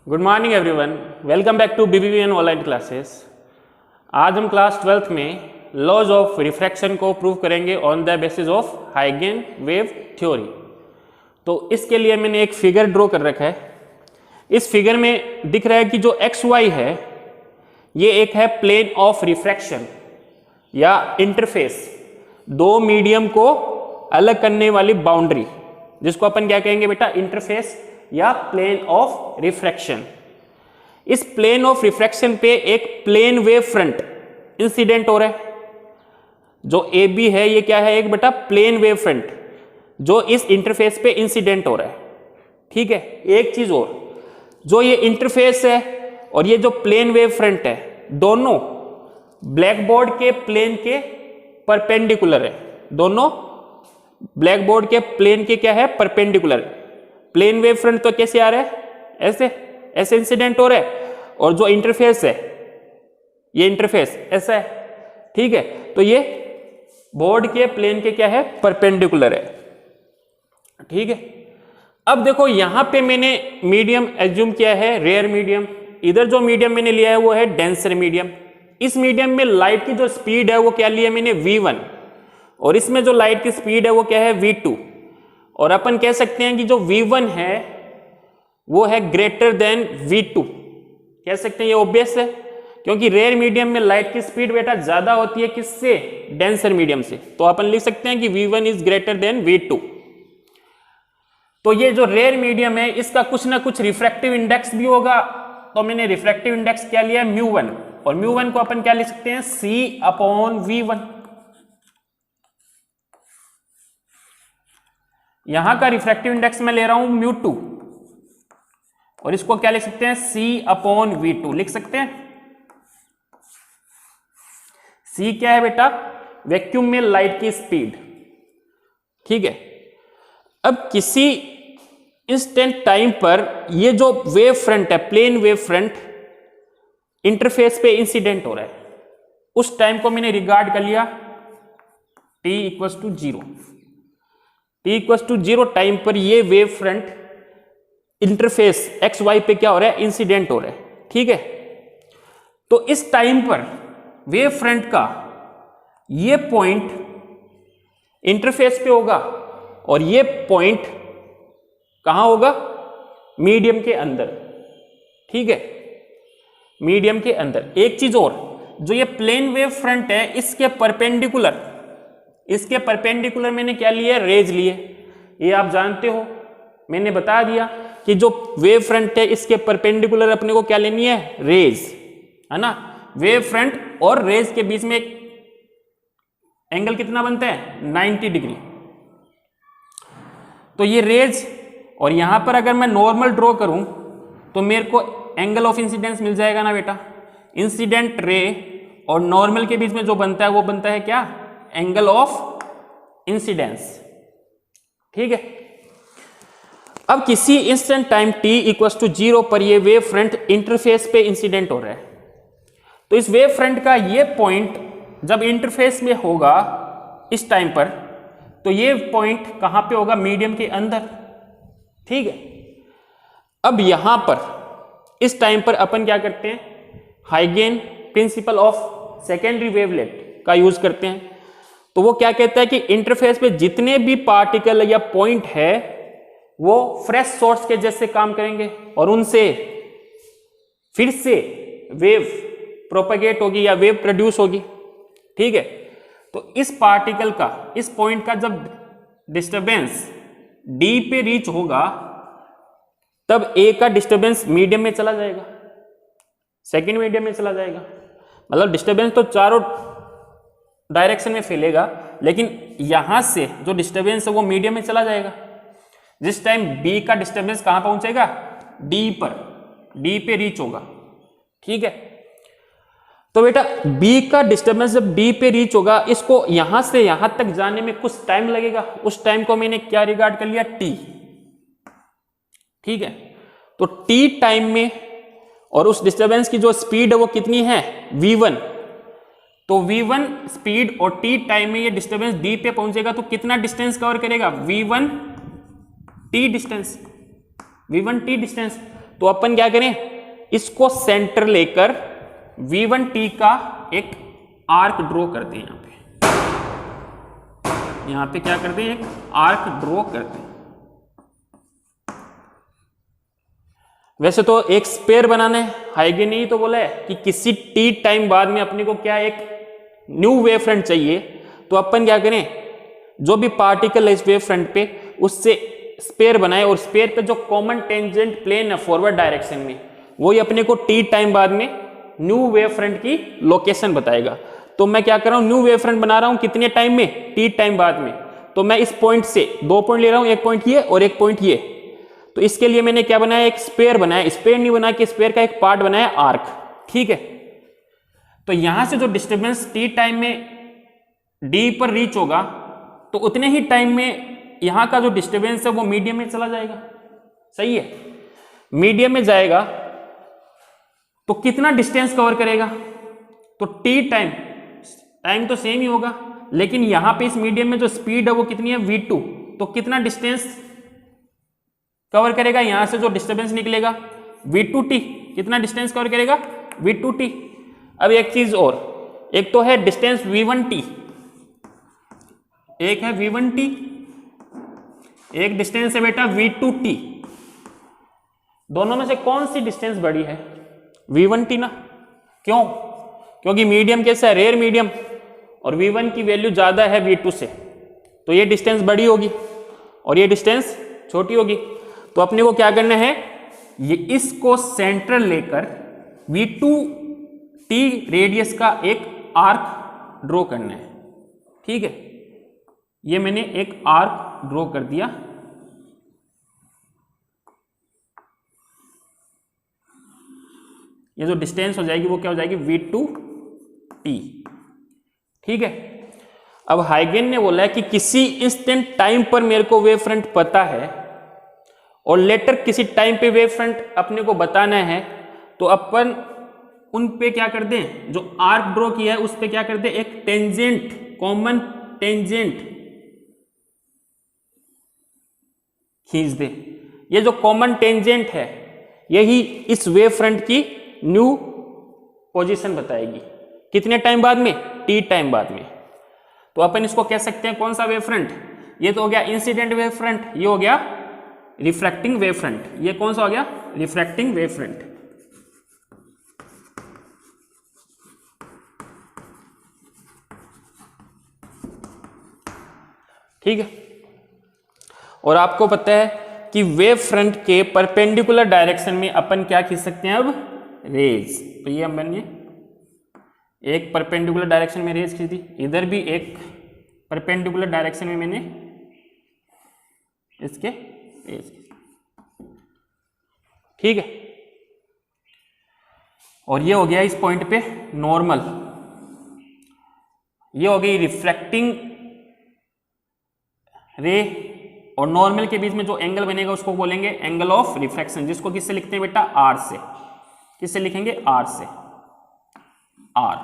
Good morning everyone, welcome back to BBVN online classes. आज हम class 12th में laws of refraction को prove करेंगे ऑन द बेसिस ऑफ हाइगेन wave theory. तो इसके लिए मैंने एक फिगर ड्रॉ कर रखा है। इस फिगर में दिख रहा है कि जो एक्स वाई है ये एक है प्लेन ऑफ रिफ्रैक्शन या इंटरफेस, दो मीडियम को अलग करने वाली बाउंड्री, जिसको अपन क्या कहेंगे बेटा, इंटरफेस या प्लेन ऑफ रिफ्रैक्शन। इस प्लेन ऑफ रिफ्रैक्शन पे एक प्लेन वेव फ्रंट इंसिडेंट हो रहा है। जो ए बी है ये क्या है, एक बेटा प्लेन वेव फ्रंट जो इस इंटरफेस पे इंसिडेंट हो रहा है। ठीक है, एक चीज और, जो ये इंटरफेस है और ये जो प्लेन वेव फ्रंट है, दोनों ब्लैक बोर्ड के प्लेन के परपेंडिकुलर है। दोनों ब्लैक बोर्ड के प्लेन के क्या है, परपेंडिकुलर। प्लेन वेव फ्रंट तो कैसे आ रहा है, ऐसे ऐसे इंसिडेंट हो रहा है, और जो इंटरफेस है ये इंटरफेस ऐसा है। ठीक है, तो ये बोर्ड के प्लेन के क्या है, परपेंडिकुलर है। ठीक है, अब देखो यहां पे मैंने मीडियम एज्यूम किया है, रेयर मीडियम। इधर जो मीडियम मैंने लिया है वो है डेंसर मीडियम। इस मीडियम में लाइट की जो स्पीड है वो क्या लिया मैंने, v1, और इसमें जो लाइट की स्पीड है वो क्या है, v2। और अपन कह सकते हैं कि जो v1 है वो है ग्रेटर देन v2, कह सकते हैं, ये ऑब्वियस है क्योंकि रेयर मीडियम में लाइट की स्पीड बेटा ज्यादा होती है किससे, डेंसर मीडियम से। तो अपन लिख सकते हैं कि v1 is greater than v2। तो ये जो रेयर मीडियम है इसका कुछ ना कुछ रिफ्रैक्टिव इंडेक्स भी होगा। तो मैंने रिफ्रैक्टिव इंडेक्स क्या लिया, μ1, और μ1 को अपन क्या लिख सकते हैं, c/v1। यहां का रिफ्रैक्टिव इंडेक्स मैं ले रहा हूं μ2, और इसको क्या लिख सकते हैं, c/v2 लिख सकते हैं। c क्या है बेटा, वैक्यूम में लाइट की स्पीड। ठीक है, अब किसी इंस्टेंट टाइम पर ये जो वेव फ्रंट है, प्लेन वेव फ्रंट इंटरफेस पे इंसिडेंट हो रहा है, उस टाइम को मैंने रिगार्ड कर लिया t = 0। t = 0 टाइम पर ये wave front interface X Y पे क्या हो रहा है, इंसिडेंट हो रहा है। ठीक है, तो इस टाइम पर वेव फ्रंट का ये पॉइंट इंटरफेस पे होगा और ये पॉइंट कहां होगा, मीडियम के अंदर। ठीक है, मीडियम के अंदर। एक चीज और, जो ये प्लेन वेव फ्रंट है इसके परपेंडिकुलर मैंने क्या लिए, रेज लिए। ये आप जानते हो, मैंने बता दिया कि जो वेव फ्रंट है इसके परपेंडिकुलर अपने को क्या लेनी है, रेज, है ना। वेव फ्रंट और रेज के बीच में एक एंगल कितना बनता है, 90 डिग्री। तो ये रेज, और यहां पर अगर मैं नॉर्मल ड्रॉ करूं तो मेरे को एंगल ऑफ इंसिडेंस मिल जाएगा ना बेटा। इंसिडेंट रे और नॉर्मल के बीच में जो बनता है वो बनता है क्या, एंगल ऑफ इंसिडेंस। ठीक है, अब किसी इंस्टेंट टाइम t = 0 पर ये वेव फ्रंट इंटरफेस पे इंसिडेंट हो रहा है। तो इस वेव फ्रंट का ये पॉइंट जब इंटरफेस में होगा इस टाइम पर, तो ये पॉइंट कहां पे होगा, मीडियम के अंदर। ठीक है, अब यहां पर इस टाइम पर अपन क्या करते हैं, हाइगेन प्रिंसिपल ऑफ सेकेंडरी वेवलेट का यूज करते हैं। तो वो क्या कहता है कि इंटरफेस पे जितने भी पार्टिकल या पॉइंट है वो फ्रेश सोर्स के जैसे काम करेंगे और उनसे फिर से वेव प्रोपेगेट होगी या वेव प्रोड्यूस होगी। ठीक है, तो इस पार्टिकल का, इस पॉइंट का जब डिस्टरबेंस d पे रीच होगा तब a का डिस्टरबेंस मीडियम में चला जाएगा, सेकेंड मीडियम में चला जाएगा। मतलब डिस्टरबेंस तो चारों डायरेक्शन में फैलेगा, लेकिन यहां से जो डिस्टरबेंस है वो मीडियम में चला जाएगा। जिस टाइम b का डिस्टरबेंस कहां पहुंचेगा, d पर, d पे रीच होगा। ठीक है, तो बेटा b का डिस्टरबेंस जब d पे रीच होगा, इसको यहां से यहां तक जाने में कुछ टाइम लगेगा। उस टाइम को मैंने क्या रिगार्ड कर लिया, t। ठीक है, तो t टाइम में, और उस डिस्टरबेंस की जो स्पीड है वो कितनी है, v1। तो v1 स्पीड और t टाइम में ये डिस्टरबेंस d पे पहुंचेगा तो कितना डिस्टेंस कवर करेगा, v1t डिस्टेंस। तो अपन क्या करें, इसको सेंटर लेकर v1t का एक आर्क ड्रॉ करते हैं। यहां पे क्या करते हैं, एक आर्क ड्रॉ करते हैं। वैसे तो एक स्पेयर बनाना है, हाइगेन ने ही तो बोला है कि किसी t टाइम बाद में अपने को क्या एक न्यू वेव फ्रंट चाहिए। तो अपन क्या करें, जो भी पार्टिकल है इस वेव फ्रंट पे उससे स्पेयर बनाए, और स्पेयर पे जो कॉमन टेंजेंट प्लेन है फॉरवर्ड डायरेक्शन में, वही अपने को t टाइम बाद में न्यू वेव फ्रंट की लोकेशन बताएगा। तो मैं क्या कर रहा हूं, न्यू वेव फ्रंट बना रहा हूं कितने टाइम में, t टाइम बाद में। तो मैं इस पॉइंट से 2 पॉइंट ले रहा हूं, एक पॉइंट ये और एक पॉइंट ये। तो इसके लिए मैंने क्या बनाया, एक स्पेयर बनाया, स्पेयर नहीं बना के स्पेयर का एक पार्ट बनाया आर्क, ठीक है। तो यहां से जो डिस्टर्बेंस t टाइम में d पर रीच होगा, तो उतने ही टाइम में यहां का जो डिस्टर्बेंस है वो मीडियम में चला जाएगा, सही है। मीडियम में जाएगा तो कितना डिस्टेंस कवर करेगा, तो t टाइम तो सेम ही होगा, लेकिन यहां पे इस मीडियम में जो स्पीड है वो कितनी है, v2। तो कितना डिस्टेंस कवर करेगा, यहां से जो डिस्टर्बेंस निकलेगा v2t, कितना डिस्टेंस कवर करेगा, v2t। अब एक चीज और, एक तो है डिस्टेंस v1t, एक है v1t, एक डिस्टेंस है बेटा v2t। दोनों में से कौन सी डिस्टेंस बड़ी है, v1t ना। क्यों, क्योंकि मीडियम कैसा है, रेयर मीडियम, और v1 की वैल्यू ज्यादा है v2 से, तो ये डिस्टेंस बड़ी होगी और ये डिस्टेंस छोटी होगी। तो अपने को क्या करना है, ये इसको सेंट्रल लेकर v2t रेडियस का एक आर्क ड्रॉ करना है, ठीक है। ये मैंने एक आर्क ड्रॉ कर दिया। ये जो डिस्टेंस हो जाएगी वो क्या हो जाएगी, v2t, ठीक है। अब हाइगेन ने बोला है कि किसी इंस्टेंट टाइम पर मेरे को वेव फ्रंट पता है और लेटर किसी टाइम पे वेव फ्रंट अपने को बताना है, तो अपन उन पे क्या कर दें, जो आर्क ड्रॉ किया है उस पे क्या कर दें, एक टेंजेंट, कॉमन टेंजेंट खींच दे। ये जो कॉमन टेंजेंट है यही इस वेव फ्रंट की न्यू पोजीशन बताएगी, कितने टाइम बाद में, t टाइम बाद में। तो अपन इसको कह सकते हैं कौन सा वेव फ्रंट, ये तो हो गया इंसिडेंट वेव फ्रंट, ये हो गया रिफ्रैक्टिंग वेव फ्रंट। ये कौन सा हो गया, रिफ्रैक्टिंग वेव फ्रंट। ठीक है। और आपको पता है कि वेव फ्रंट के परपेंडिकुलर डायरेक्शन में अपन क्या खींच सकते हैं, अब रेज। तो ये हमने एक परपेंडिकुलर डायरेक्शन में रेज खींची, इधर भी एक परपेंडिकुलर डायरेक्शन में मैंने इसके रेज खींची, ठीक है। और ये हो गया इस पॉइंट पे नॉर्मल, ये हो गई रिफ्रैक्टिंग रे, और नॉर्मल के बीच में जो एंगल बनेगा उसको बोलेंगे एंगल ऑफ रिफ्रैक्शन, जिसको किससे लिखते हैं बेटा, आर से। किससे लिखेंगे, आर से, आर,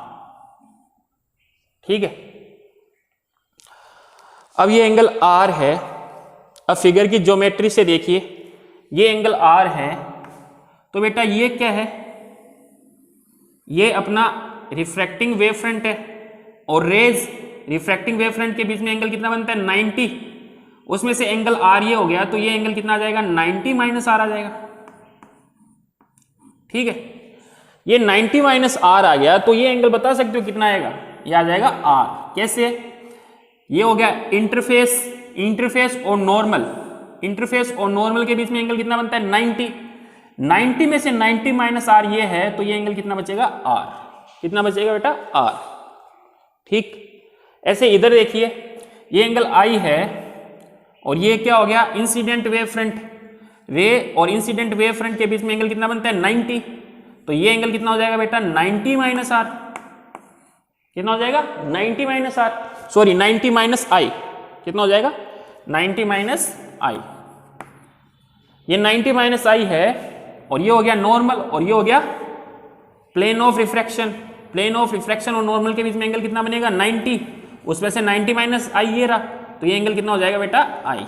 ठीक है। अब ये एंगल आर है, अब फिगर की ज्योमेट्री से देखिए, ये एंगल आर है, तो बेटा ये क्या है, ये अपना रिफ्रैक्टिंग वेव फ्रंट है, और रेज रिफ्रैक्टिंग वेव फ्रंट के बीच में एंगल कितना बनता है, 90। उसमें से एंगल आर ये हो गया, तो ये एंगल कितना आ जाएगा, 90 माइनस आर आ जाएगा, ठीक है। ये 90 माइनस आर आ गया, तो ये एंगल बता सकते हो कितना आएगा, ये आ जाएगा आर। कैसे, ये हो गया इंटरफेस, इंटरफेस और नॉर्मल, इंटरफेस और नॉर्मल के बीच में एंगल कितना बनता है, 90। 90 में से 90 माइनस आर ये है, तो ये एंगल कितना बचेगा, आर। कितना बचेगा बेटा, आर, ठीक। ऐसे इधर देखिए, ये एंगल आई है, और ये क्या हो गया, इंसिडेंट वेव फ्रंट, रे और इंसिडेंट वेव फ्रंट के बीच में एंगल कितना बनता है, 90। तो ये एंगल कितना हो जाएगा बेटा, 90 माइनस आर। कितना हो जाएगा, 90 माइनस आर, सॉरी 90 माइनस आई। कितना हो जाएगा, 90 माइनस आई। ये 90 माइनस आई है, और ये हो गया नॉर्मल, और ये हो गया plane of refraction. Plane of refraction और नॉर्मल के बीच में एंगल कितना बनेगा, 90। उसमें से 90 माइनस आई ये रहा, तो ये एंगल कितना हो जाएगा बेटा, आई।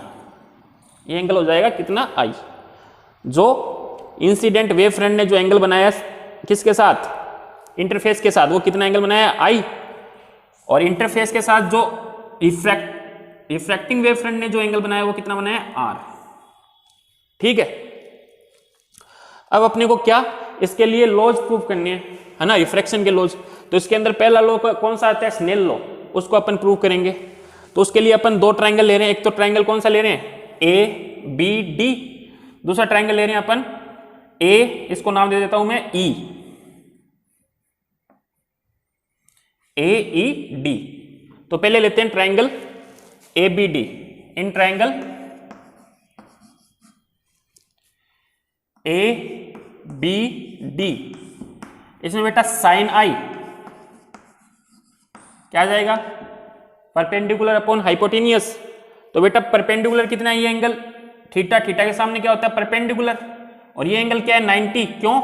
ये एंगल हो जाएगा कितना, आई, जो इंसिडेंट वेव फ्रंट ने जो एंगल बनाया किसके साथ, इंटरफेस के साथ, वो कितना एंगल बनाया आई, और इंटरफेस के साथ जो रिफ्रैक्टिंग वेव फ्रंट ने जो एंगल बनाया वो कितना बनाया आर। ठीक है, अब अपने को क्या इसके लिए लॉज प्रूव करने है ना, रिफ्रैक्शन के लॉज। तो इसके अंदर पहला लॉ कौन सा आता है, स्नेल लॉ, उसको अपन प्रूव करेंगे। तो उसके लिए अपन दो ट्रायंगल ले रहे हैं, एक तो ट्रायंगल कौन सा ले रहे हैं ए बी डी, दूसरा ट्रायंगल ले रहे हैं अपन ए, इसको नाम दे देता हूं मैं ई, ए ई डी। तो पहले लेते हैं triangle A B D. In triangle A B D, इसमें बेटा साइन आई क्या आ जाएगा, परपेंडिकुलर अपॉन हाइपोटेनियस। तो बेटा परपेंडिकुलर कितना है, ये एंगल थीटा, थीटा के सामने क्या होता है परपेंडिकुलर, और ये एंगल क्या है 90। क्यों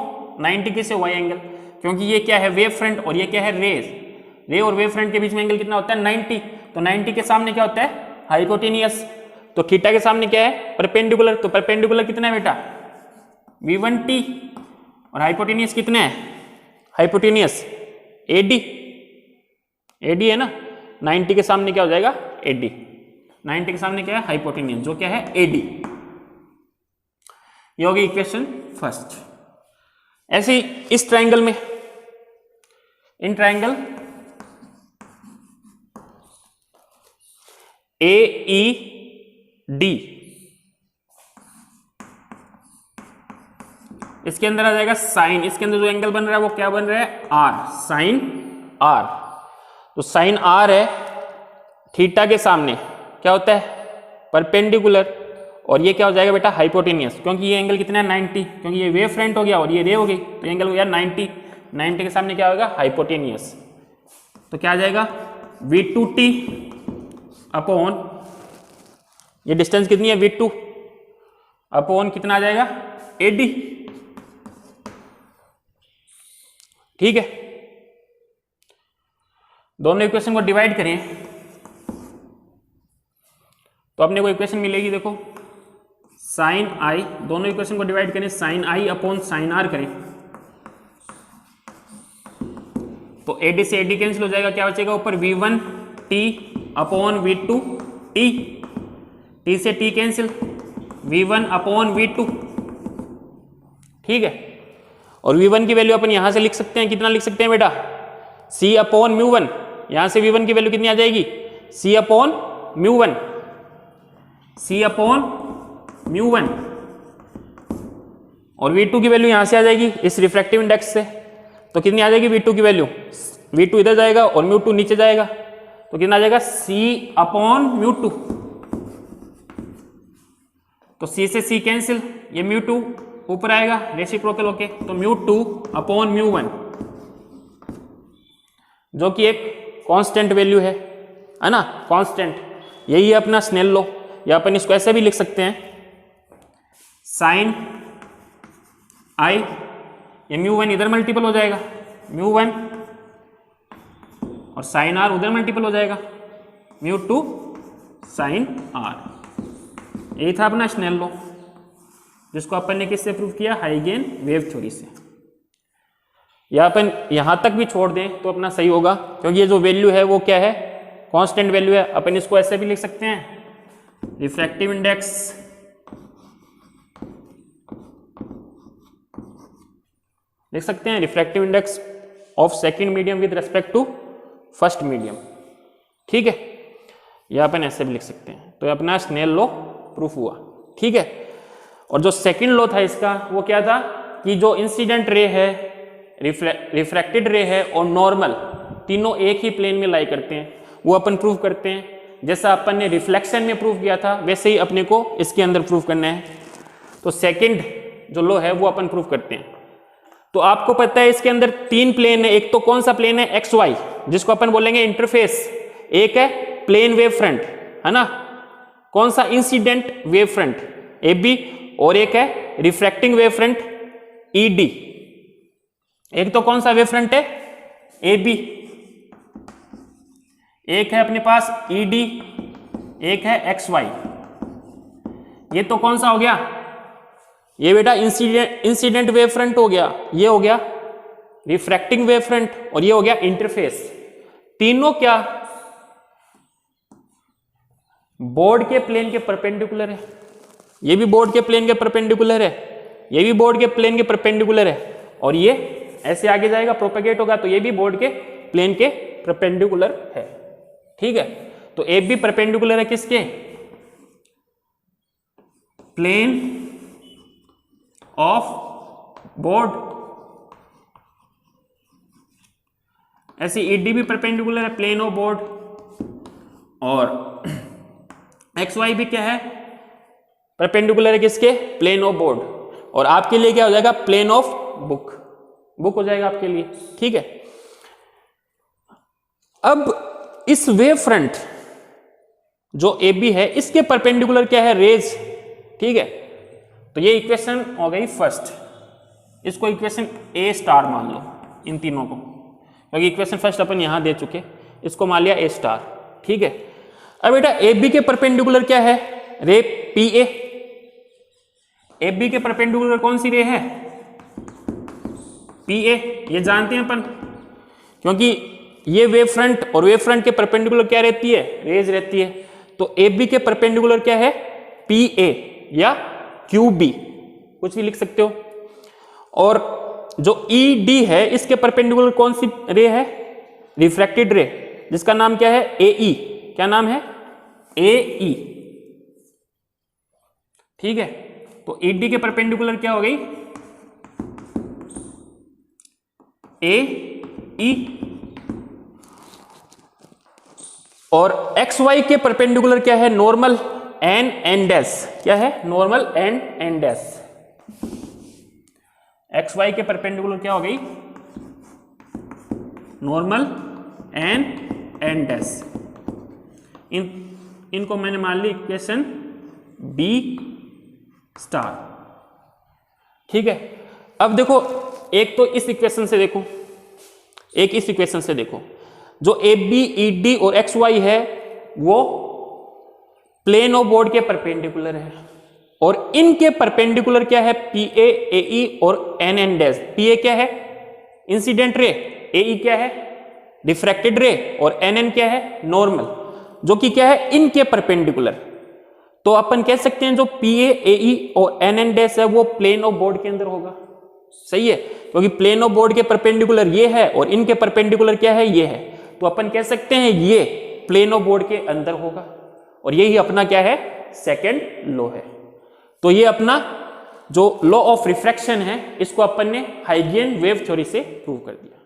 90 किससे हुआ ये एंगल, क्योंकि ये क्या है वेव फ्रंट और ये क्या है रेज, रे और वेव फ्रंट के बीच में एंगल कितना होता है 90। तो 90 के सामने क्या होता है हाइपोटेनियस, तो थीटा के सामने क्या है परपेंडिकुलर। तो परपेंडिकुलर कितना है बेटा V1t, और हाइपोटेनियस कितना है, हाइपोटेनियस AD, AD है ना, 90 के सामने क्या हो जाएगा AD, 90 के सामने क्या है हाइपोटेनियस, जो क्या है AD। ये होगी इक्वेशन फर्स्ट। ऐसे ही इस ट्रायंगल में, इन ट्रायंगल AED, इसके अंदर आ जाएगा साइन, इसके अंदर जो एंगल बन रहा है वो क्या बन रहा है R, साइन R। तो साइन R है थीटा के सामने क्या होता है परपेंडिकुलर, और ये क्या हो जाएगा बेटा हाइपोटेनियस, क्योंकि ये एंगल कितना है 90, क्योंकि ये वेव फ्रंट हो गया और ये रे हो गई, तो एंगल हो गया 90, 90 के सामने क्या होगा हाइपोटेनियस। तो क्या आ जाएगा V2t अपॉन, ये डिस्टेंस कितनी है V2 अपॉन कितना आ जाएगा AD। ठीक है, दोनों इक्वेशन को डिवाइड करें तो अपने को इक्वेशन मिलेगी, देखो साइन आई, दोनों इक्वेशन को डिवाइड करें sine I upon sine R करें तो AD से AD कैंसिल हो जाएगा, क्या बचेगा ऊपर V1t अपॉन V2t, t से t cancel, V1 upon V2। ठीक है, और V1 की वैल्यू अपन यहां से लिख सकते हैं, कितना लिख सकते हैं बेटा C अपॉन μ1, यहां से V1 की वैल्यू कितनी आ जाएगी C अपॉन μ1, C अपॉन μ1, और V2 की वैल्यू यहां से आ जाएगी इस रिफ्रैक्टिव इंडेक्स से, तो कितनी आ जाएगी V2 की वैल्यू, V2 इधर जाएगा और μ2 नीचे जाएगा, तो कितना आ जाएगा C अपॉन μ2। तो C से C कैंसिल, ये μ2 ऊपर आएगा रेसिप्रोकल होके, तो μ2 अपॉन μ1, जो कि एक कांस्टेंट वैल्यू है ना, कांस्टेंट, यही है अपना स्नेल लॉ, या अपन इसको ऐसे भी लिख सकते हैं साइन आई, ये μ1 इधर मल्टीपल हो जाएगा μ1, और साइन आर उधर मल्टीपल हो जाएगा μ2 साइन आर। यही था अपना स्नेल लॉ, जिसको अपन ने किससे प्रूव किया, हाइगेन वेव थ्योरी से। या अपन यहां तक भी छोड़ दें तो अपना सही होगा, क्योंकि ये जो वैल्यू है वो क्या है कांस्टेंट वैल्यू है। अपन इसको ऐसे भी लिख सकते हैं रिफ्रैक्टिव इंडेक्स लिख सकते हैं, refractive index of second medium with respect to first medium. ठीक है, या अपन ऐसे भी लिख सकते हैं। तो अपना स्नेल लॉ प्रूफ हुआ। ठीक है, और जो सेकंड लॉ था इसका वो क्या था कि जो इंसिडेंट रे है, रिफ्रैक्टेड रे है और नॉर्मल, तीनों एक ही प्लेन में लाई करते हैं, वो अपन प्रूव करते हैं। जैसा अपन ने रिफ्लेक्शन में प्रूव किया था वैसे ही अपने को इसके अंदर प्रूव करना है। तो सेकंड जो लॉ है वो अपन प्रूव करते हैं। तो आपको पता है इसके अंदर तीन प्लेन है, एक तो कौन सा प्लेन है एक्स वाई, जिसको अपन बोलेंगे इंटरफेस, एक है प्लेन वेव फ्रंट है ना, कौन सा incident wave front A B, और एक है refracting wave front E D. एक तो कौन सा वेव फ्रंट है ए बी, एक है अपने पास ई डी, एक है एक्स वाई। ये तो कौन सा हो गया ये बेटा इंसिडेंट वेव फ्रंट हो गया, ये हो गया रिफ्रैक्टिंग वेव फ्रंट और ये हो गया इंटरफेस। तीनों क्या बोर्ड के प्लेन के परपेंडिकुलर है, ये भी बोर्ड के प्लेन के परपेंडिकुलर है, ये भी बोर्ड के प्लेन के परपेंडिकुलर है, और ये ऐसे आगे जाएगा प्रोपेगेट होगा तो ये भी बोर्ड के प्लेन के परपेंडिकुलर है। ठीक है, तो ए भी परपेंडिकुलर है किसके, प्लेन ऑफ बोर्ड, ऐसे ईडी भी परपेंडिकुलर है प्लेन ऑफ बोर्ड, और एक्स वाई भी क्या है परपेंडिकुलर है किसके, प्लेन ऑफ बोर्ड, और आपके लिए क्या हो जाएगा प्लेन ऑफ बुक, बुक हो जाएगा आपके लिए। ठीक है, अब इस वेव फ्रंट जो ए बी है इसके परपेंडिकुलर क्या है, रेज। ठीक है, तो ये इक्वेशन हो गई फर्स्ट, इसको इक्वेशन ए स्टार मान लो इन तीनों को, क्योंकि इक्वेशन फर्स्ट अपन यहां दे चुके, इसको मान लिया ए स्टार। ठीक है, अब बेटा ए बी के परपेंडिकुलर क्या है, रे पी ए। ए बी के परपेंडिकुलर कौन सी रे है, पी ए, ये जानते हैं अपन, क्योंकि ये वेव फ्रंट और वेव फ्रंट के परपेंडिकुलर क्या रहती है, रेज रहती है। तो ए बी के परपेंडिकुलर क्या है, पी ए या क्यू बी, कुछ भी लिख सकते हो। और जो ई डी है इसके परपेंडिकुलर कौन सी रे है, रिफ्रैक्टेड रे, जिसका नाम क्या है ए ई, क्या नाम है ए ई। ठीक है, तो ई डी के परपेंडिकुलर क्या हो गई, ए ई, और एक्स वाई के परपेंडिकुलर क्या है, नॉर्मल एन एन डैश, क्या है normal N N dash. X Y के परपेंडिकुलर क्या हो गई, नॉर्मल एन एन डैश। इनको मैंने मान ली इक्वेशन बी स्टार। ठीक है, अब देखो एक तो इस इक्वेशन से देखो, एक इस इक्वेशन से देखो, जो ए बी ई डी और एक्स वाई है वो प्लेन ऑफ बोर्ड के परपेंडिकुलर है, और इनके परपेंडिकुलर क्या है, पी ए ए ई और N N dash. P A क्या है इंसिडेंट रे, ए ई क्या है रिफ्रैक्टेड रे, और एन एन क्या है नॉर्मल, जो कि क्या है इनके परपेंडिकुलर। तो अपन कह सकते हैं जो पी ए ए ई और एन एन डैश है वो प्लेन ऑफ बोर्ड के अंदर होगा। सही है, क्योंकि प्लेन ऑफ बोर्ड के परपेंडिकुलर ये है और इनके परपेंडिकुलर क्या है, ये है, तो अपन कह सकते हैं ये प्लेन ऑफ बोर्ड के अंदर होगा, और यही अपना क्या है सेकंड लॉ है। तो ये अपना जो लॉ ऑफ रिफ्रैक्शन है इसको अपन ने हाइगेन वेव थ्योरी से प्रूव कर दिया।